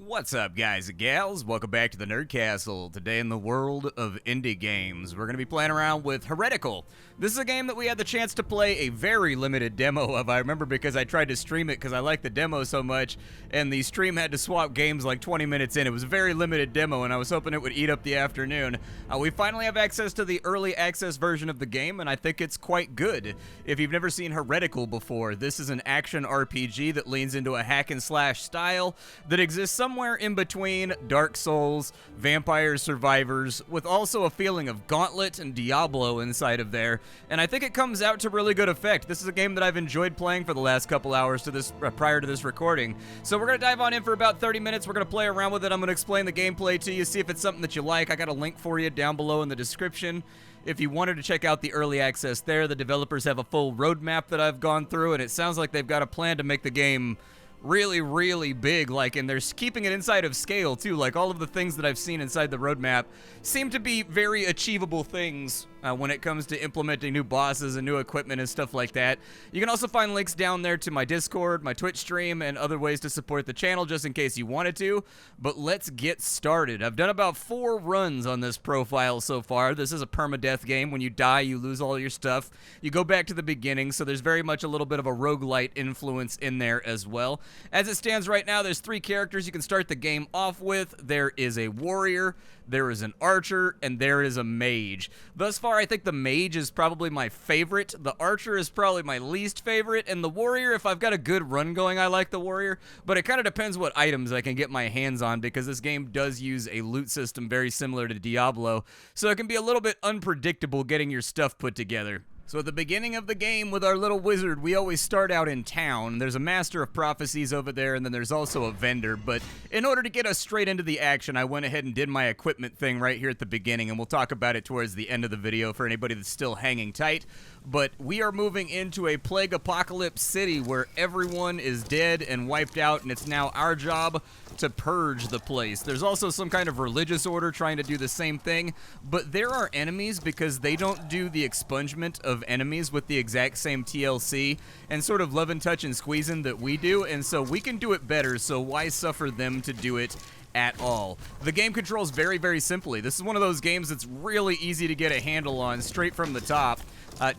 What's up, guys and gals? Welcome back to the Nerd Castle. Today in the world of indie games, we're going to be playing around with Heretical. This is a game that we had the chance to play a very limited demo of. I remember because I tried to stream it because I liked the demo so much, and the stream had to swap games like 20 minutes in. It was a very limited demo, and I was hoping it would eat up the afternoon. We finally have access to the early access version of the game, and I think it's quite good. If you've never seen Heretical before, this is an action RPG that leans into a hack and slash style that exists somewhere in between Dark Souls, Vampire Survivors, with also a feeling of Gauntlet and Diablo inside of there, and I think it comes out to really good effect. This is a game that I've enjoyed playing for the last couple hours to this prior to this recording. So we're going to dive on in for about 30 minutes. We're going to play around with it. I'm going to explain the gameplay to you, see if it's something that you like. I got a link for you down below in the description. If you wanted to check out the early access there, the developers have a full roadmap that I've gone through, and it sounds like they've got a plan to make the game really big, and they're keeping it inside of scale too. Like, all of the things that I've seen inside the roadmap seem to be very achievable things when it comes to implementing new bosses and new equipment and stuff like that. You can also find links down there to my Discord, my Twitch stream, and other ways to support the channel just in case you wanted to. But let's get started. I've done about 4 runs on this profile so far. This is a permadeath game. When you die, you lose all your stuff. You go back to the beginning, so there's very much a little bit of a roguelite influence in there as well. As it stands right now, there's 3 characters you can start the game off with. There is a warrior, there is an archer, and there is a mage. Thus far, I think the mage is probably my favorite. The archer is probably my least favorite, and the warrior, if I've got a good run going, I like the warrior, but it kind of depends what items I can get my hands on, because this game does use a loot system very similar to Diablo, so it can be a little bit unpredictable getting your stuff put together. So at the beginning of the game with our little wizard, we always start out in town. There's a master of prophecies over there, and then there's also a vendor. But in order to get us straight into the action, I went ahead and did my equipment thing right here at the beginning, and we'll talk about it towards the end of the video for anybody that's still hanging tight. But we are moving into a plague apocalypse city where everyone is dead and wiped out, and it's now our job to purge the place. There's also some kind of religious order trying to do the same thing, but there are enemies because they don't do the expungement of enemies with the exact same TLC and sort of love and touch and squeezing that we do, and so we can do it better, so why suffer them to do it at all? The game controls very simply. This is one of those games that's really easy to get a handle on straight from the top.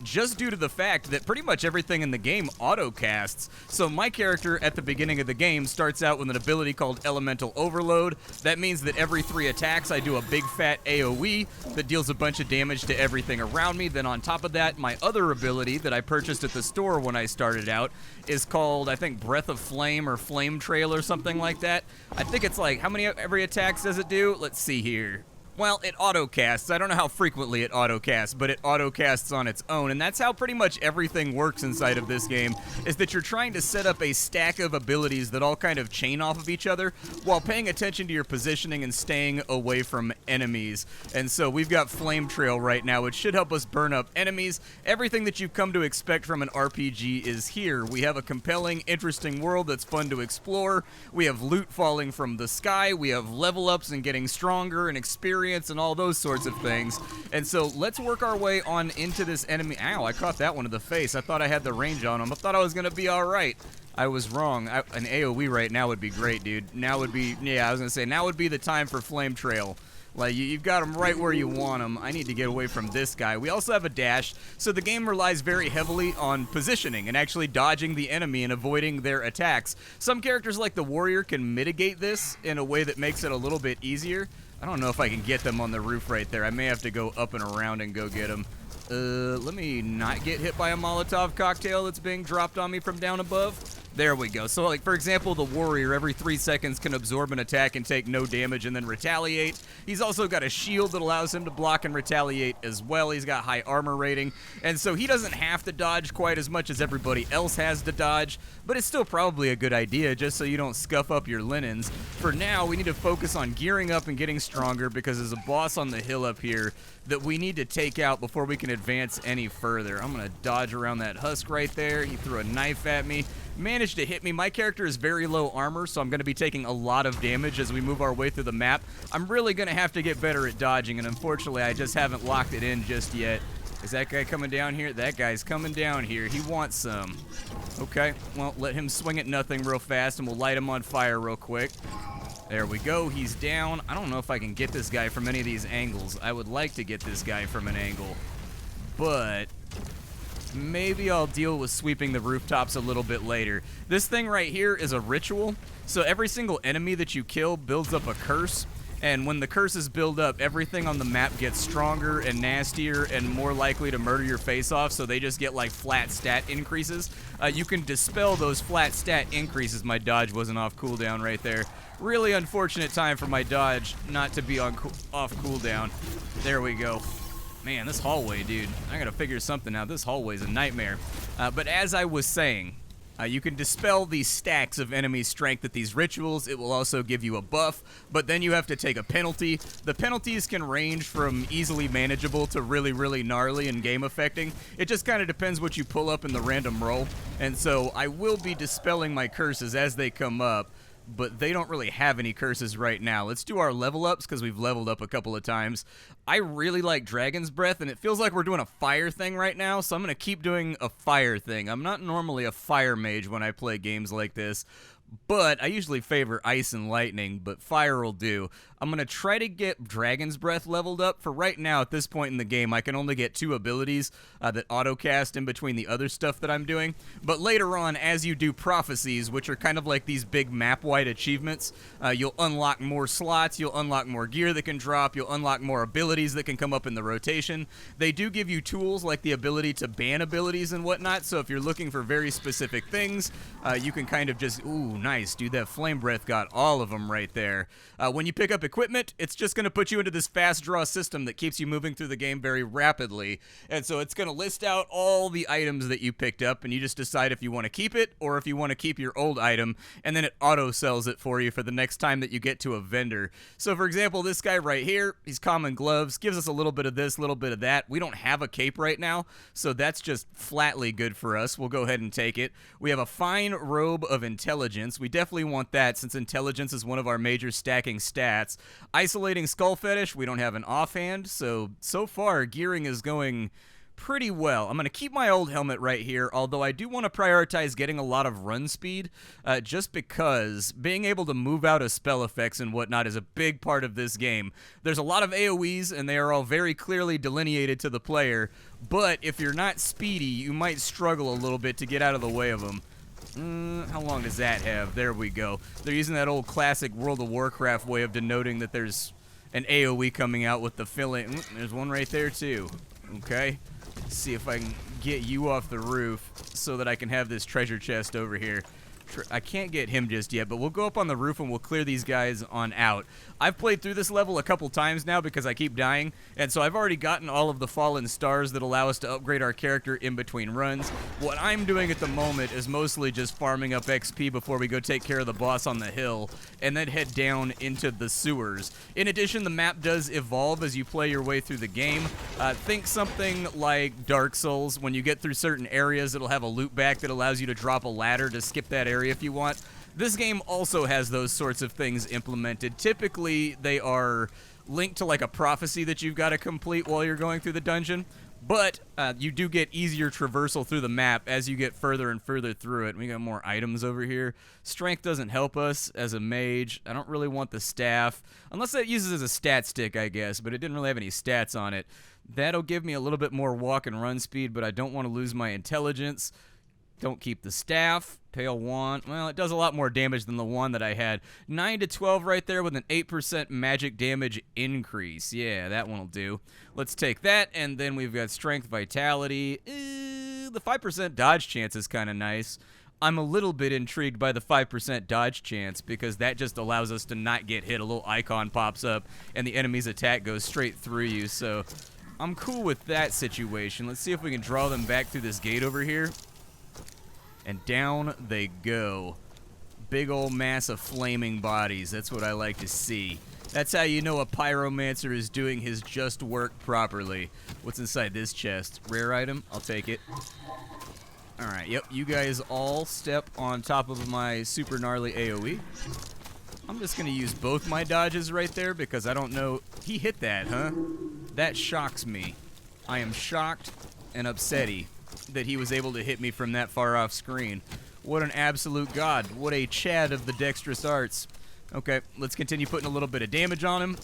Just due to the fact that pretty much everything in the game auto-casts. So my character at the beginning of the game starts out with an ability called Elemental Overload. That means that every 3 attacks I do a big fat AoE that deals a bunch of damage to everything around me. Then on top of that, my other ability that I purchased at the store when I started out is called, I think, Breath of Flame or Flame Trail or something like that. I think it's like, how many every attacks does it do? Let's see here. Well, it auto-casts. I don't know how frequently it auto-casts, but it auto-casts on its own, and that's how pretty much everything works inside of this game, is that you're trying to set up a stack of abilities that all kind of chain off of each other while paying attention to your positioning and staying away from enemies. And so we've got Flame Trail right now, which should help us burn up enemies. Everything that you've come to expect from an RPG is here. We have a compelling, interesting world that's fun to explore. We have loot falling from the sky. We have level ups and getting stronger and experience and all those sorts of things. And so let's work our way on into this enemy. Ow, I caught that one in the face. I thought I had the range on him. I thought I was gonna be all right. I was wrong. An AoE right now would be great, dude. Now would be, yeah, I was gonna say, now would be the time for Flame Trail. Like, you've got them right where you want them. I need to get away from this guy. We also have a dash, so the game relies very heavily on positioning and actually dodging the enemy and avoiding their attacks. Some characters like the warrior can mitigate this in a way that makes it a little bit easier. I don't know if I can get them on the roof right there. I may have to go up and around and go get them. Let me not get hit by a Molotov cocktail that's being dropped on me from down above. There we go. So, like, for example, the warrior every 3 seconds can absorb an attack and take no damage and then retaliate. He's also got a shield that allows him to block and retaliate as well. He's got high armor rating, and so he doesn't have to dodge quite as much as everybody else has to dodge, but it's still probably a good idea just so you don't scuff up your linens. For now, we need to focus on gearing up and getting stronger because there's a boss on the hill up here that we need to take out before we can advance any further. I'm going to dodge around that husk right there. He threw a knife at me. Managed to hit me. My character is very low armor, so I'm going to be taking a lot of damage as we move our way through the map. I'm really going to have to get better at dodging, and unfortunately, I just haven't locked it in just yet. Is that guy coming down here? That guy's coming down here. He wants some. Okay, well, let him swing at nothing real fast, and we'll light him on fire real quick. There we go. He's down. I don't know if I can get this guy from any of these angles. I would like to get this guy from an angle, but maybe I'll deal with sweeping the rooftops a little bit later. This thing right here is a ritual. So every single enemy that you kill builds up a curse. And when the curses build up, everything on the map gets stronger and nastier and more likely to murder your face off, so they just get like flat stat increases. You can dispel those flat stat increases. My dodge wasn't off cooldown right there. Really unfortunate time for my dodge not to be on off cooldown. There we go. Man, this hallway, dude. I gotta figure something out. This hallway's a nightmare. But as I was saying, you can dispel these stacks of enemy strength with these rituals. It will also give you a buff, but then you have to take a penalty. The penalties can range from easily manageable to really, really gnarly and game affecting. It just kind of depends what you pull up in the random roll. And so I will be dispelling my curses as they come up, but they don't really have any curses right now. Let's do our level ups because we've leveled up a couple of times. I really like Dragon's Breath, and it feels like we're doing a fire thing right now, so I'm going to keep doing a fire thing. I'm not normally a fire mage when I play games like this, but I usually favor ice and lightning, but fire will do. I'm going to try to get Dragon's Breath leveled up. For right now, at this point in the game, I can only get 2 abilities that auto-cast in between the other stuff that I'm doing. But later on, as you do Prophecies, which are kind of like these big map-wide achievements, you'll unlock more slots, you'll unlock more gear that can drop, you'll unlock more abilities that can come up in the rotation. They do give you tools like the ability to ban abilities and whatnot, so if you're looking for very specific things, you can kind of just, ooh, nice, dude, that Flame Breath got all of them right there. When you pick up equipment, it's just going to put you into this fast draw system that keeps you moving through the game very rapidly, and so it's going to list out all the items that you picked up, and you just decide if you want to keep it or if you want to keep your old item, and then it auto sells it for you for the next time that you get to a vendor. So for example, this guy right here, he's common gloves, gives us a little bit of this, a little bit of that. We don't have a cape right now, so that's just flatly good for us. We'll go ahead and take it. We have a fine robe of intelligence. We definitely want that since intelligence is one of our major stacking stats. Isolating Skull Fetish, we don't have an offhand, so far gearing is going pretty well. I'm going to keep my old helmet right here, although I do want to prioritize getting a lot of run speed, just because being able to move out of spell effects and whatnot is a big part of this game. There's a lot of AoEs, and they are all very clearly delineated to the player, but if you're not speedy, you might struggle a little bit to get out of the way of them. How long does that have? There we go. They're using that old classic World of Warcraft way of denoting that there's an AoE coming out with the filling. There's one right there, too. Okay. Let's see if I can get you off the roof so that I can have this treasure chest over here. I can't get him just yet, but we'll go up on the roof and we'll clear these guys on out. I've played through this level a couple times now because I keep dying, and so I've already gotten all of the fallen stars that allow us to upgrade our character in between runs. What I'm doing at the moment is mostly just farming up XP before we go take care of the boss on the hill, and then head down into the sewers. In addition, the map does evolve as you play your way through the game. Think something like Dark Souls. When you get through certain areas, it'll have a loop back that allows you to drop a ladder to skip that area if you want. This game also has those sorts of things implemented. Typically, they are linked to like a prophecy that you've got to complete while you're going through the dungeon, but you do get easier traversal through the map as you get further and further through it. We got more items over here. Strength doesn't help us as a mage. I don't really want the staff, unless it uses as a stat stick, I guess, but it didn't really have any stats on it. That'll give me a little bit more walk and run speed, but I don't want to lose my intelligence. Don't keep the staff. Pale wand. Well, it does a lot more damage than the wand that I had. 9 to 12 right there with an 8% magic damage increase. Yeah, that one will do. Let's take that, and then we've got strength, vitality. The 5% dodge chance is kind of nice. I'm a little bit intrigued by the 5% dodge chance because that just allows us to not get hit. A little icon pops up, and the enemy's attack goes straight through you, so I'm cool with that situation. Let's see if we can draw them back through this gate over here. And down they go. Big old mass of flaming bodies. That's what I like to see. That's how you know a pyromancer is doing his just work properly. What's inside this chest? Rare item? I'll take it. Alright, yep, you guys all step on top of my super gnarly AoE. I'm just going to use both my dodges right there because I don't know. He hit that, huh? That shocks me. I am shocked and upsetty that he was able to hit me from that far off screen. What an absolute god. What a Chad of the dexterous arts. Okay, let's continue putting a little bit of damage on him.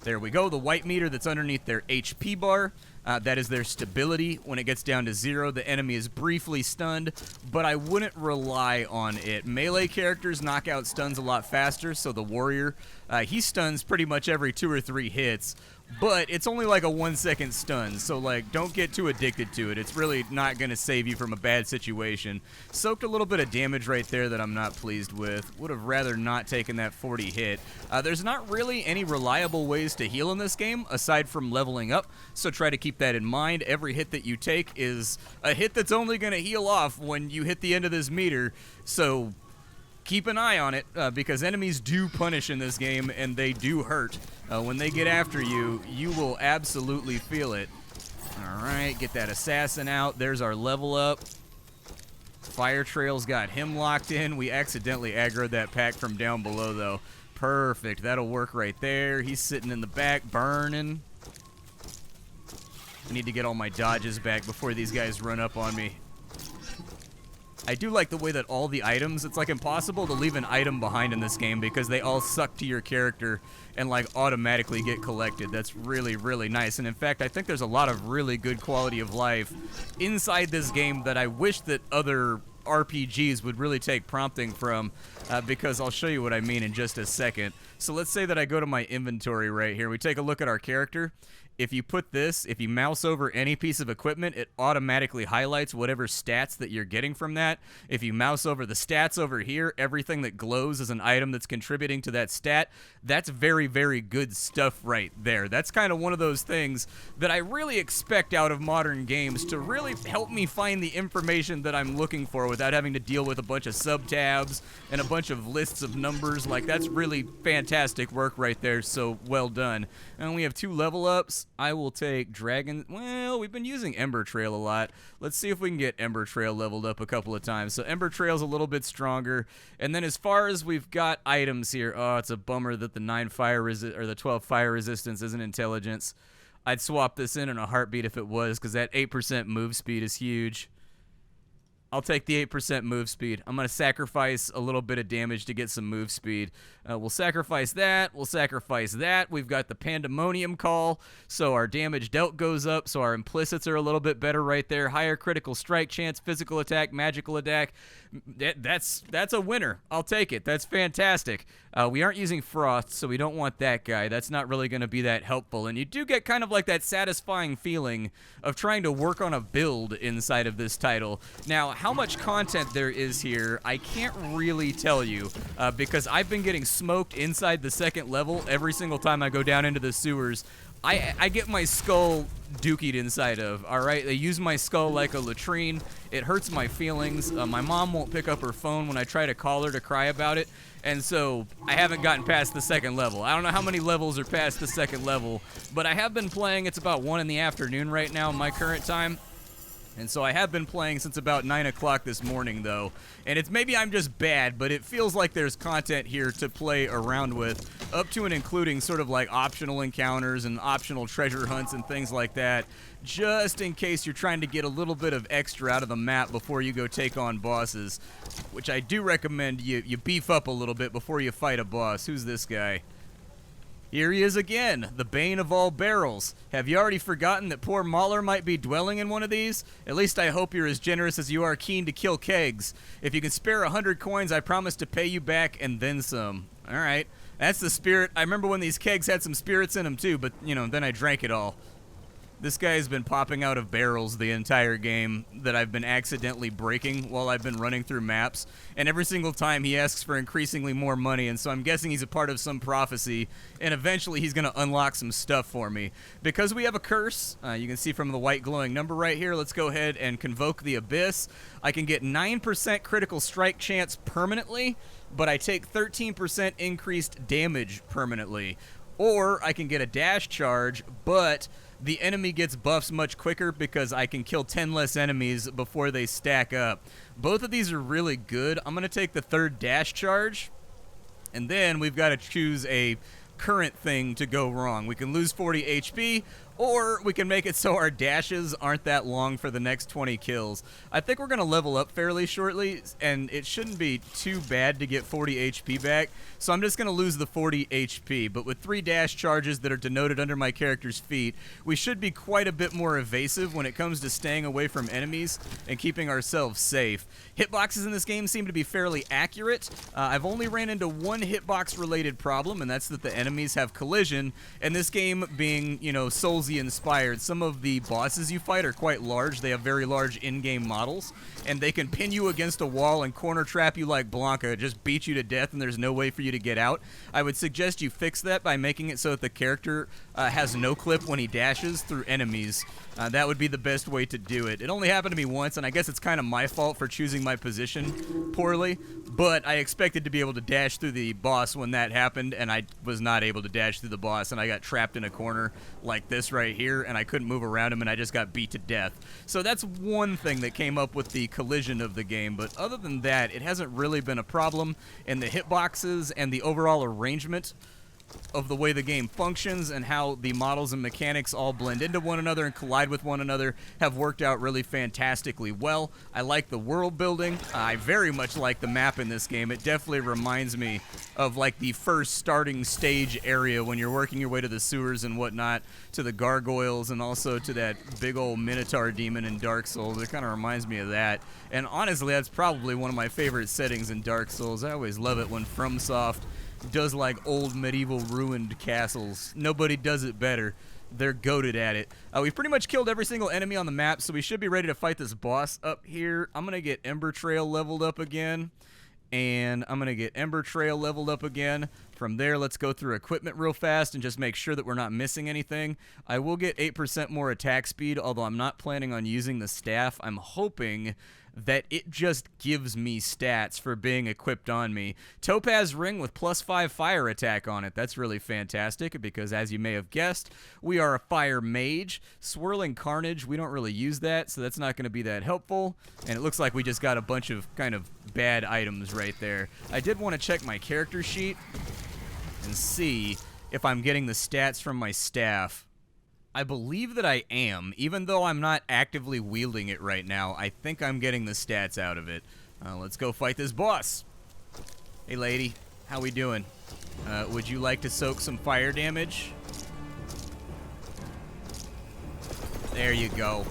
There we go, the white meter that's underneath their HP bar. That is their stability. When it gets down to 0, the enemy is briefly stunned, but I wouldn't rely on it. Melee characters knock out stuns a lot faster, so the warrior, he stuns pretty much every 2 or 3 hits, but it's only like a 1-second stun, so like don't get too addicted to it. It's really not going to save you from a bad situation. Soaked a little bit of damage right there that I'm not pleased with. Would have rather not taken that 40 hit. There's not really any reliable ways to heal in this game aside from leveling up, so try to keep that in mind. Every hit that you take is a hit that's only going to heal off when you hit the end of this meter, so keep an eye on it, because enemies do punish in this game, and they do hurt. When they get after you, you will absolutely feel it. Alright, get that assassin out. There's our level up. Fire Trail's got him locked in. We accidentally aggroed that pack from down below, though. Perfect. That'll work right there. He's sitting in the back, burning. I need to get all my dodges back before these guys run up on me. I do like the way that all the items, it's like impossible to leave an item behind in this game because they all suck to your character and like automatically get collected. That's really, really nice. And in fact, I think there's a lot of really good quality of life inside this game that I wish that other RPGs would really take prompting from, because I'll show you what I mean in just a second. So let's say that I go to my inventory right here. We take a look at our character. If you put this, if you mouse over any piece of equipment, it automatically highlights whatever stats that you're getting from that. If you mouse over the stats over here, everything that glows is an item that's contributing to that stat. That's very, very good stuff right there. That's kind of one of those things that I really expect out of modern games to really help me find the information that I'm looking for without having to deal with a bunch of sub-tabs and a bunch of lists of numbers. Like, that's really fantastic work right there, so well done. And we have 2 level ups. I will take Dragon... Well, we've been using Ember Trail a lot. Let's see if we can get Ember Trail leveled up a couple of times. So Ember Trail's a little bit stronger. And then as far as we've got items here... Oh, it's a bummer that the 9 fire or the 12 fire resistance isn't intelligence. I'd swap this in a heartbeat if it was, because that 8% move speed is huge. I'll take the 8% move speed. I'm going to sacrifice a little bit of damage to get some move speed. We'll sacrifice that. We'll sacrifice that. We've got the Pandemonium Call, so our damage dealt goes up, so our implicits are a little bit better right there. Higher critical strike chance, physical attack, magical attack. That's a winner. I'll take it. That's fantastic. We aren't using Frost, so we don't want that guy. That's not really going to be that helpful, and you do get kind of like that satisfying feeling of trying to work on a build inside of this title. Now, how much content there is here, I can't really tell you, because I've been getting smoked inside the 2nd level every single time I go down into the sewers. I get my skull dookied inside of, alright? They use my skull like a latrine. It hurts my feelings. My mom won't pick up her phone when I try to call her to cry about it, and so I haven't gotten past the 2nd level. I don't know how many levels are past the 2nd level, but I have been playing. It's about 1 in the afternoon right now, my current time. And so I have been playing since about 9 o'clock this morning, though. And it's maybe I'm just bad, but it feels like there's content here to play around with, up to and including sort of like optional encounters and optional treasure hunts and things like that, just in case you're trying to get a little bit of extra out of the map before you go take on bosses, which I do recommend you beef up a little bit before you fight a boss. Who's this guy? Here he is again, the bane of all barrels. Have you already forgotten that poor Mahler might be dwelling in one of these? At least I hope you're as generous as you are keen to kill kegs. If you can spare 100 coins, I promise to pay you back and then some. Alright, that's the spirit. I remember when these kegs had some spirits in them too, but, you know, then I drank it all. This guy has been popping out of barrels the entire game that I've been accidentally breaking while I've been running through maps, and every single time he asks for increasingly more money, and so I'm guessing he's a part of some prophecy, and eventually he's going to unlock some stuff for me. Because we have a curse, you can see from the white glowing number right here, let's go ahead and convoke the Abyss. I can get 9% critical strike chance permanently, but I take 13% increased damage permanently. Or I can get a dash charge, but the enemy gets buffs much quicker because I can kill 10 less enemies before they stack up. Both of these are really good. I'm going to take the 3rd dash charge, and then we've got to choose a current thing to go wrong. We can lose 40 HP, Or we can make it so our dashes aren't that long for the next 20 kills. I think we're going to level up fairly shortly, and it shouldn't be too bad to get 40 HP back. So I'm just going to lose the 40 HP. But with 3 dash charges that are denoted under my character's feet, we should be quite a bit more evasive when it comes to staying away from enemies and keeping ourselves safe. Hitboxes in this game seem to be fairly accurate. I've only ran into one hitbox-related problem, and that's that the enemies have collision. And this game being, you know, Souls inspired, some of the bosses you fight are quite large. They have very large in-game models, and they can pin you against a wall and corner trap you like Blanca, just beat you to death, and there's no way for you to get out. I would suggest you fix that by making it so that the character has no clip when he dashes through enemies. That would be the best way to do it. It only happened to me once, and I guess it's kind of my fault for choosing my position poorly, but I expected to be able to dash through the boss when that happened, and I was not able to dash through the boss, and I got trapped in a corner like this right here, and I couldn't move around him, and I just got beat to death. So that's one thing that came up with the collision of the game, but other than that, it hasn't really been a problem, and the hitboxes and the overall arrangement of the way the game functions and how the models and mechanics all blend into one another and collide with one another have worked out really fantastically well. I like the world building. I very much like the map in this game. It definitely reminds me of like the first starting stage area when you're working your way to the sewers and whatnot, to the gargoyles, and also to that big old Minotaur demon in Dark Souls. It kind of reminds me of that. And honestly, that's probably one of my favorite settings in Dark Souls. I always love it when FromSoft does like old medieval ruined castles. Nobody does it better. They're goated at it. We've pretty much killed every single enemy on the map, so we should be ready to fight this boss up here. I'm going to get Ember Trail leveled up again. And I'm going to get Ember Trail leveled up again. From there, let's go through equipment real fast and just make sure that we're not missing anything. I will get 8% more attack speed, although I'm not planning on using the staff. I'm hoping that it just gives me stats for being equipped on me. Topaz Ring with +5 fire attack on it. That's really fantastic because, as you may have guessed, we are a fire mage. Swirling Carnage, we don't really use that, so that's not going to be that helpful. And it looks like we just got a bunch of kind of bad items right there. I did want to check my character sheet and see if I'm getting the stats from my staff. I believe that I am, even though I'm not actively wielding it right now. I think I'm getting the stats out of it. Let's go fight this boss. Hey, lady. How we doing? Would you like to soak some fire damage? There you go.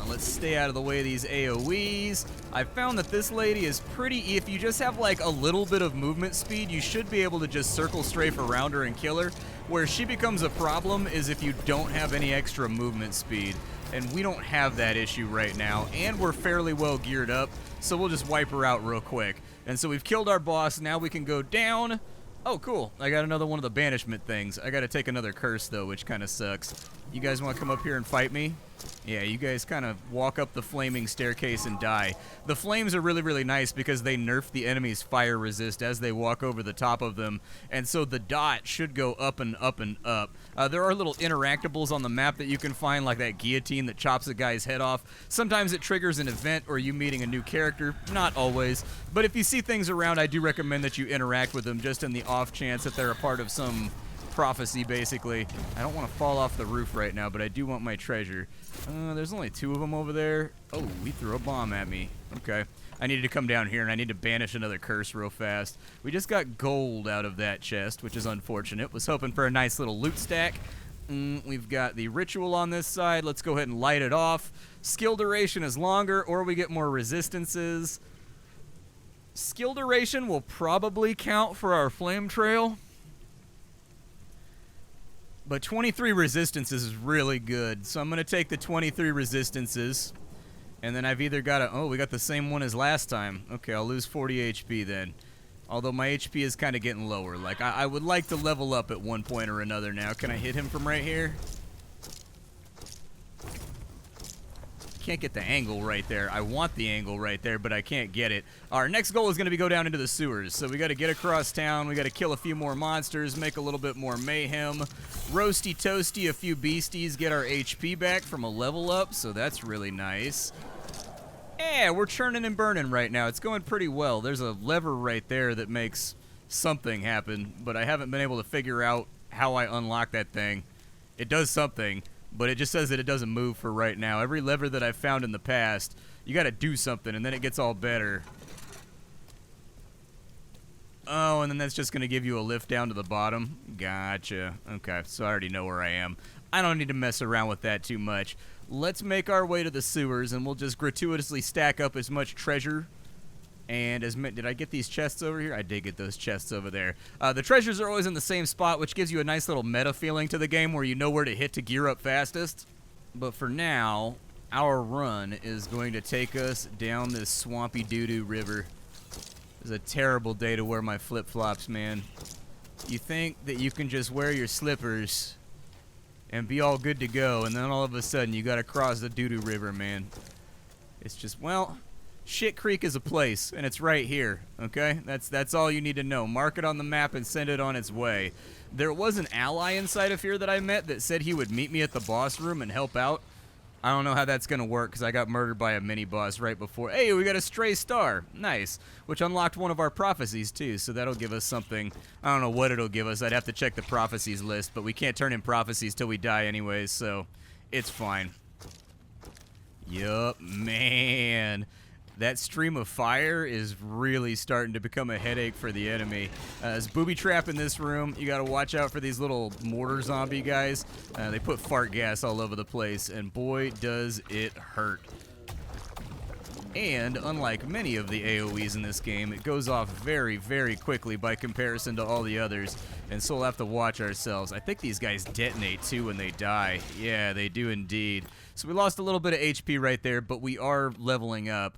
Let's stay out of the way of these AoEs. I found that this lady is pretty... If you just have, like, a little bit of movement speed, you should be able to just circle strafe around her and kill her. Where she becomes a problem is if you don't have any extra movement speed. And we don't have that issue right now. And we're fairly well geared up, so we'll just wipe her out real quick. And so we've killed our boss. Now we can go down. Oh, cool. I got another one of the banishment things. I got to take another curse, though, which kind of sucks. You guys want to come up here and fight me? Yeah, you guys kind of walk up the flaming staircase and die. The flames are really, really nice because they nerf the enemy's fire resist as they walk over the top of them. And so the dot should go up and up and up. There are little interactables on the map that you can find, like that guillotine that chops a guy's head off. Sometimes it triggers an event or you meeting a new character. Not always. But if you see things around, I do recommend that you interact with them just in the off chance that they're a part of some prophecy, basically. I don't want to fall off the roof right now, but I do want my treasure. There's only 2 of them over there. Oh, he threw a bomb at me. Okay. I needed to come down here, and I need to banish another curse real fast. We just got gold out of that chest, which is unfortunate. Was hoping for a nice little loot stack. We've got the ritual on this side. Let's go ahead and light it off. Skill duration is longer, or we get more resistances. Skill duration will probably count for our flame trail. But 23 resistances is really good. So I'm going to take the 23 resistances. And then I've either got a... Oh, we got the same one as last time. Okay, I'll lose 40 HP then. Although my HP is kind of getting lower. Like, I would like to level up at one point or another now. Can I hit him from right here? Can't get the angle right there. I want the angle right there, but I can't get it. Our next goal is going to be go down into the sewers. So we got to get across town. We got to kill a few more monsters, make a little bit more mayhem, roasty toasty a few beasties, get our HP back from a level up. So that's really nice. Yeah, we're churning and burning right now. It's going pretty well. There's a lever right there that makes something happen, but I haven't been able to figure out how I unlock that thing. It does something, but it just says that it doesn't move for right now. Every lever that I've found in the past, you gotta do something, and then it gets all better. Oh, and then that's just gonna give you a lift down to the bottom. Gotcha. Okay, so I already know where I am. I don't need to mess around with that too much. Let's make our way to the sewers, and we'll just gratuitously stack up as much treasure. And did I get these chests over here? I did get those chests over there. The treasures are always in the same spot, which gives you a nice little meta feeling to the game where you know where to hit to gear up fastest. But for now, our run is going to take us down this swampy doo-doo river. It's a terrible day to wear my flip-flops, man. You think that you can just wear your slippers and be all good to go, and then all of a sudden you gotta cross the doo-doo river, man. It's just, well, Shit Creek is a place, and it's right here, okay? That's all you need to know. Mark it on the map and send it on its way. There was an ally inside of here that I met that said he would meet me at the boss room and help out. I don't know how that's going to work because I got murdered by a mini-boss right before. Hey, we got a stray star. Nice. Which unlocked one of our prophecies, too, so that'll give us something. I don't know what it'll give us. I'd have to check the prophecies list, but we can't turn in prophecies till we die anyways, so it's fine. Yup, man. That stream of fire is really starting to become a headache for the enemy. There's booby trap in this room. You gotta watch out for these little mortar zombie guys. They put fart gas all over the place, and boy, does it hurt. And unlike many of the AoEs in this game, it goes off very, very quickly by comparison to all the others, and so we'll have to watch ourselves. I think these guys detonate too when they die. Yeah, they do indeed. So we lost a little bit of HP right there, but we are leveling up.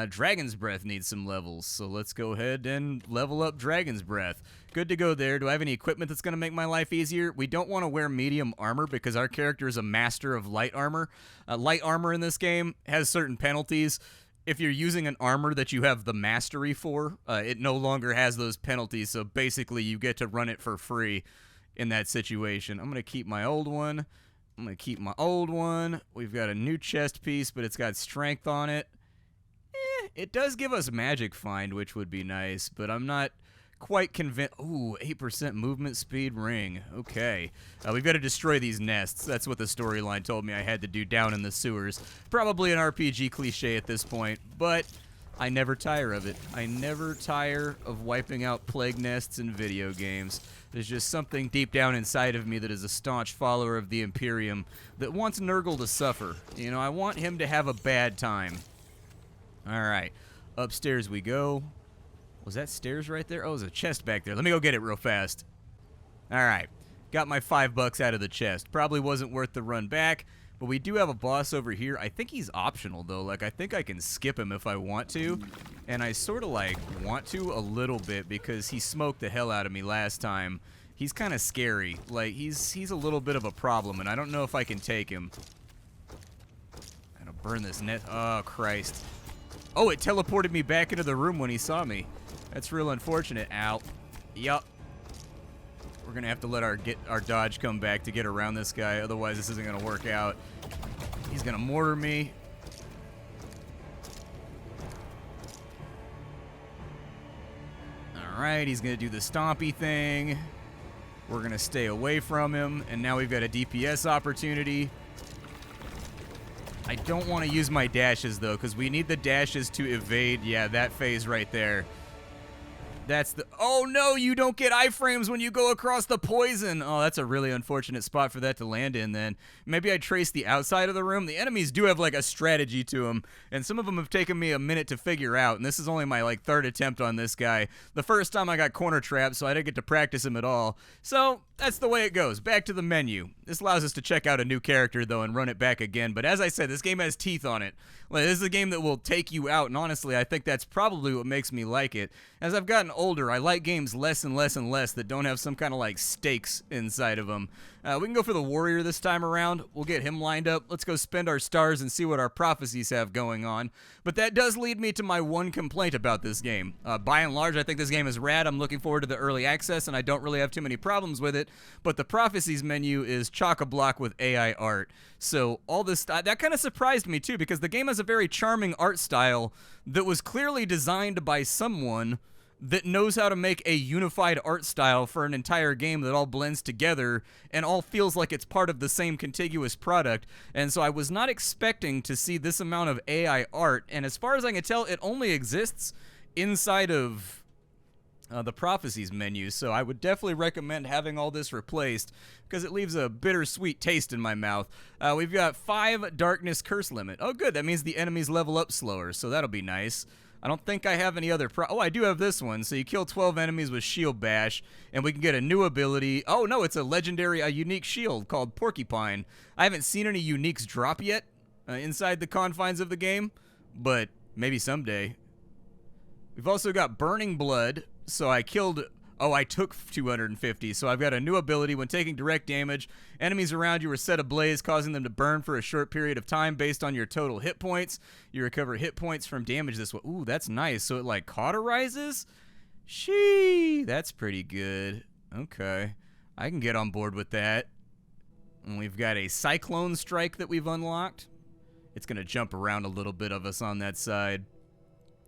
Dragon's Breath needs some levels, so let's go ahead and level up Dragon's Breath. Good to go there. Do I have any equipment that's going to make my life easier? We don't want to wear medium armor because our character is a master of light armor. Light armor in this game has certain penalties. If you're using an armor that you have the mastery for, it no longer has those penalties, so basically you get to run it for free in that situation. I'm going to keep my old one. I'm going to keep my old one. We've got a new chest piece, but it's got strength on it. It does give us magic find, which would be nice, but I'm not quite convinced. Ooh, 8% movement speed ring. Okay. We've got to destroy these nests. That's what the storyline told me I had to do down in the sewers. Probably an RPG cliche at this point, but I never tire of it. I never tire of wiping out plague nests in video games. There's just something deep down inside of me that is a staunch follower of the Imperium that wants Nurgle to suffer. You know, I want him to have a bad time. Alright, upstairs we go. Was that stairs right there? Oh, there's a chest back there. Let me go get it real fast. Alright, got my $5 out of the chest. Probably wasn't worth the run back, but we do have a boss over here. I think he's optional, though. Like, I think I can skip him if I want to, and I sort of, like, want to a little bit because he smoked the hell out of me last time. He's kind of scary. Like, he's a little bit of a problem, and I don't know if I can take him. I'm gonna burn this net. Oh, Christ. Oh, it teleported me back into the room when he saw me. That's real unfortunate. Ow. Yup. We're gonna have to let our dodge come back to get around this guy, otherwise this isn't gonna work out. He's gonna mortar me. Alright, he's gonna do the stompy thing. We're gonna stay away from him, and now we've got a DPS opportunity. I don't want to use my dashes, though, because we need the dashes to evade, yeah, that phase right there. That's the... Oh, no, you don't get iframes when you go across the poison. Oh, that's a really unfortunate spot for that to land in, then. Maybe I trace the outside of the room. The enemies do have, like, a strategy to them, and some of them have taken me a minute to figure out, and this is only my, like, third attempt on this guy. The first time I got corner trapped, so I didn't get to practice him at all. So, that's the way it goes. Back to the menu. This allows us to check out a new character, though, and run it back again, but as I said, this game has teeth on it. Like, this is a game that will take you out, and honestly, I think that's probably what makes me like it. As I've gotten older, I like games less and less and less that don't have some kind of, like, stakes inside of them. We can go for the warrior this time around. We'll get him lined up. Let's go spend our stars and see what our prophecies have going on. But that does lead me to my one complaint about this game. By and large, I think this game is rad. I'm looking forward to the early access, and I don't really have too many problems with it. But the prophecies menu is chock-a-block with AI art. So all this, that kind of surprised me too, because the game has a very charming art style that was clearly designed by someone that knows how to make a unified art style for an entire game that all blends together and all feels like it's part of the same contiguous product. And so I was not expecting to see this amount of AI art, and as far as I can tell, it only exists inside of the Prophecies menu, so I would definitely recommend having all this replaced because it leaves a bittersweet taste in my mouth. We've got 5 Darkness Curse limit. Oh good, that means the enemies level up slower, so that'll be nice. I don't think I have any other oh, I do have this one. So you kill 12 enemies with Shield Bash, and we can get a new ability. Oh no, it's a legendary, a unique shield called Porcupine. I haven't seen any uniques drop yet inside the confines of the game, but maybe someday. We've also got Burning Blood. So I killed, oh, I took 250, so I've got a new ability. When taking direct damage, enemies around you are set ablaze, causing them to burn for a short period of time based on your total hit points. You recover hit points from damage this way. Ooh, that's nice. So it, like, cauterizes? Shee, that's pretty good. Okay, I can get on board with that. And we've got a Cyclone Strike that we've unlocked. It's going to jump around a little bit of us on that side.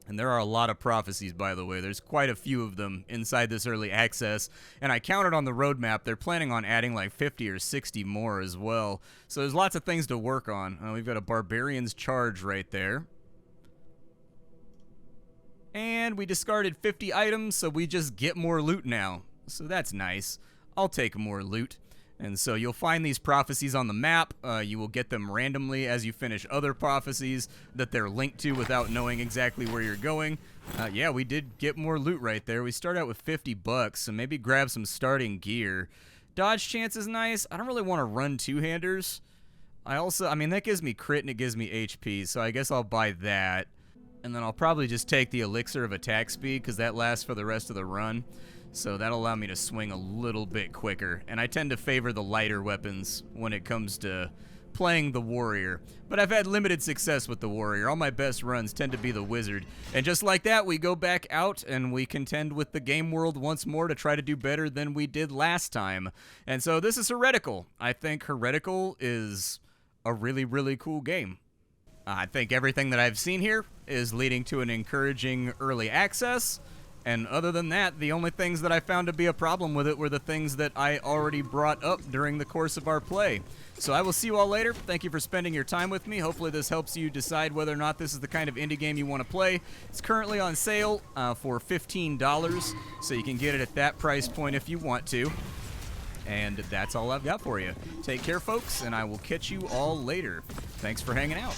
And there are a lot of prophecies, by the way. There's quite a few of them inside this early access. And I counted on the roadmap. They're planning on adding like 50 or 60 more as well. So there's lots of things to work on. We've got a Barbarian's Charge right there. And we discarded 50 items, so we just get more loot now. So that's nice. I'll take more loot. And so you'll find these prophecies on the map. You will get them randomly as you finish other prophecies that they're linked to without knowing exactly where you're going. Yeah, we did get more loot right there. We start out with 50 bucks, so maybe grab some starting gear. Dodge chance is nice. I don't really want to run two-handers. I mean, that gives me crit and it gives me HP, so I guess I'll buy that. And then I'll probably just take the Elixir of Attack Speed because that lasts for the rest of the run. So that'll allow me to swing a little bit quicker. And I tend to favor the lighter weapons when it comes to playing the Warrior. But I've had limited success with the Warrior. All my best runs tend to be the Wizard. And just like that, we go back out and we contend with the game world once more to try to do better than we did last time. And so this is Heretical. I think Heretical is a really, really cool game. I think everything that I've seen here is leading to an encouraging early access. And other than that, the only things that I found to be a problem with it were the things that I already brought up during the course of our play. So I will see you all later. Thank you for spending your time with me. Hopefully this helps you decide whether or not this is the kind of indie game you want to play. It's currently on sale for $15, so you can get it at that price point if you want to. And that's all I've got for you. Take care, folks, and I will catch you all later. Thanks for hanging out.